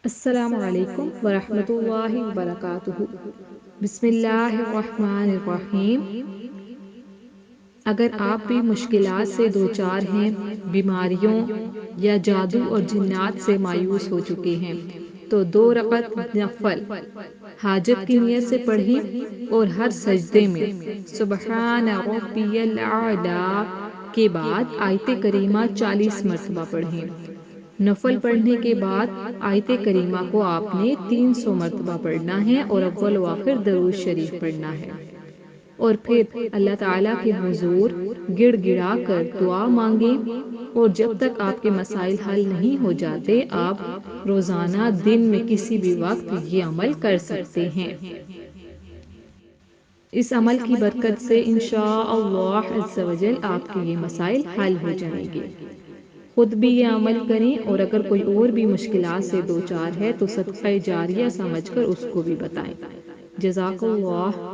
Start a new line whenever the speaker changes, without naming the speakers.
السلام علیکم ورحمۃ اللہ وبرکاتہ۔ بسم اللہ الرحمن الرحیم۔ اگر آپ بھی مشکلات سے دوچار ہیں، بیماریوں یا جادو اور جنات سے مایوس ہو چکے ہیں، تو 2 رکعت نفل حاجت کی نیت سے پڑھیں اور ہر سجدے میں سبحان ربی الاعلیٰ کے بعد آیت کریمہ 40 مرتبہ پڑھیں۔ نفل پڑھنے کے بعد آیت کریمہ کو آپ نے 300 مرتبہ پڑھنا ہے اور اول و آخر درود شریف پڑھنا ہے، اور پھر اللہ تعالیٰ کے حضور گڑ گڑا کر دعا مانگیں، اور جب تک آپ کے مسائل حل نہیں ہو جاتے آپ روزانہ دن میں کسی بھی وقت یہ عمل کر سکتے ہیں۔ اس عمل کی برکت سے انشاءاللہ عز و جل آپ کے یہ مسائل حل ہو جائیں گے۔ خود بھی یہ عمل کریں، اور اگر کوئی اور بھی مشکلات سے دوچار ہے تو صدقہ جاریہ سمجھ کر اس کو بھی بتائیں۔ جزاک اللہ